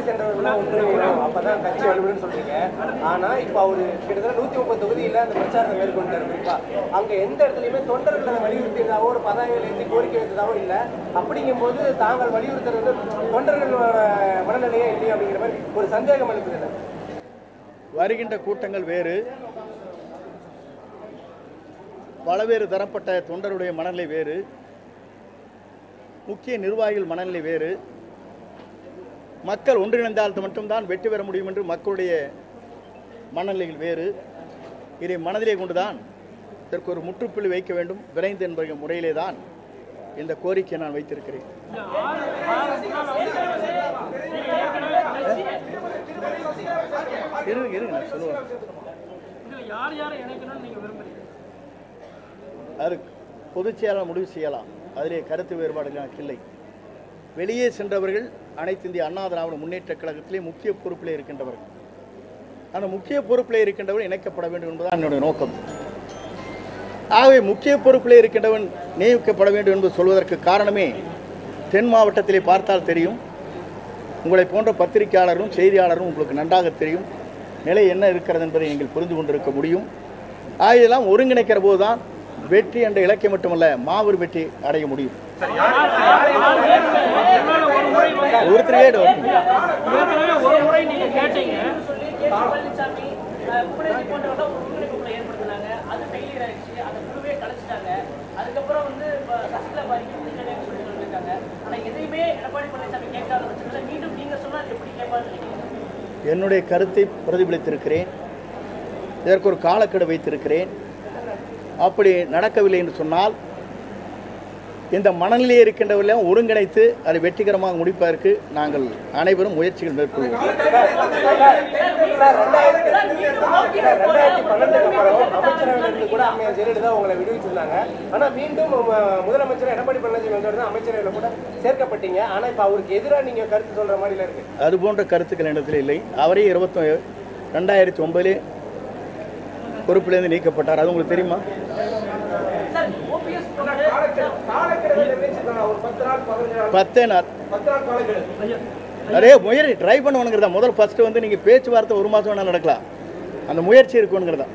சென்றவர்கள்லாம் ஒன்றிணையணும் அப்பதான் கட்சி வலுவலுன்னு சொல்றீங்க. ஆனா இப்ப அவரு கிட்டத்தட்ட 130 தொகுதியில அந்த பிரச்சாரம் மேற்கொண்டாரு. அங்க எந்த இடத்துலயுமே தொண்டர்களை வலியுறுத்தியதாவோ ஒரு பதாகைகள் ஏற்றி கோரிக்கை வைத்ததாவோ இல்லை. அப்படிங்கும் போது தாங்கள் வலியுறுத்துறது தொண்டர்களோட மனநிலையே இல்லை அப்படிங்கிற மாதிரி ஒரு சந்தேகம் எழுப்புது. வருகின்ற கூட்டங்கள் வேறு, பலவேறு தரப்பட்ட தொண்டருடைய மனநிலை வேறு, முக்கிய நிர்வாகிகள் மனநிலை வேறு. மக்கள் ஒன்றிணைந்தால் மட்டும்தான் வெற்றி பெற முடியும் என்று மக்களுடைய மனநிலைகள் வேறு. இதை மனதிலே கொண்டுதான் இதற்கு ஒரு முற்றுப்புள்ளி வைக்க வேண்டும் விரைந்து என்ற முறையிலே தான் இந்த கோரிக்கையை நான் வைத்திருக்கிறேன். நான் சொல்லுவேன். அது பொதுச் செயலாளர் முடிவு செய்யலாம். அதிலே கருத்து வேறுபாடு எனக்கு இல்லை. வெளியே சென்றவர்கள் அனைத்து இந்திய அண்ணா திராவிட முன்னேற்ற கழகத்திலே முக்கிய பொறுப்பிலே இருக்கின்றவர்கள். அந்த முக்கிய பொறுப்பிலே இருக்கின்றவர்கள் இணைக்கப்பட வேண்டும் என்பதுதான் என்னுடைய நோக்கம். ஆகவே முக்கிய பொறுப்பிலே இருக்கின்றவன் நியமிக்கப்பட வேண்டும் என்று சொல்வதற்கு காரணமே தென் மாவட்டத்திலே பார்த்தால் தெரியும். உங்களை போன்ற பத்திரிகையாளரும் செய்தியாளரும் உங்களுக்கு நன்றாக தெரியும் நிலை என்ன இருக்கிறது என்பதை நீங்கள் புரிந்து கொண்டிருக்க முடியும். ஆகையெல்லாம் ஒருங்கிணைக்கிற போதுதான் வெற்றி என்ற இலக்கை மட்டுமல்ல மாபெரும் வெற்றி அடைய முடியும். என்னுடைய கருத்தை பிரதிபலித்திருக்கிறேன். இதற்கு ஒரு காலக்கெடு வைத்திருக்கிறேன். அப்படி நடக்கவில்லை என்று சொன்னால் இந்த மனநிலையே இருக்கின்றவர்களையும் ஒருங்கிணைத்து அதை வெற்றிகரமாக முடிப்பதற்கு நாங்கள் அனைவரும் முயற்சிகள் மேற்கொள்வோம். 2012 அமைச்சரவையிலிருந்து கூட அம்மையார் ஜெயலலிதா உங்களை விடுவிச்சிருந்தாங்க. ஆனா மீண்டும் முதலமைச்சர் எடப்பாடி பழனிசாமி வந்தவர் அமைச்சரவையில் கூட சேர்க்கப்பட்டீங்க. ஆனா இப்ப அவருக்கு எதிராக நீங்க கருத்து சொல்ற மாதிரி இருக்கு. அது போன்ற கருத்துக்கள் இடத்துல இல்லை. அவரே 2009 பொறுப்பிலிருந்து நீக்கப்பட்டார். அது உங்களுக்கு தெரியுமா? அரே முயற்சி ட்ரை பண்ணுவானுங்கிறதா முதல் ஃபர்ஸ்ட் வந்து நீங்க பேச்சுவார்த்தை 1 மாசம் வேணா நடக்கலாம். அந்த முயற்சி இருக்குங்கிறதா.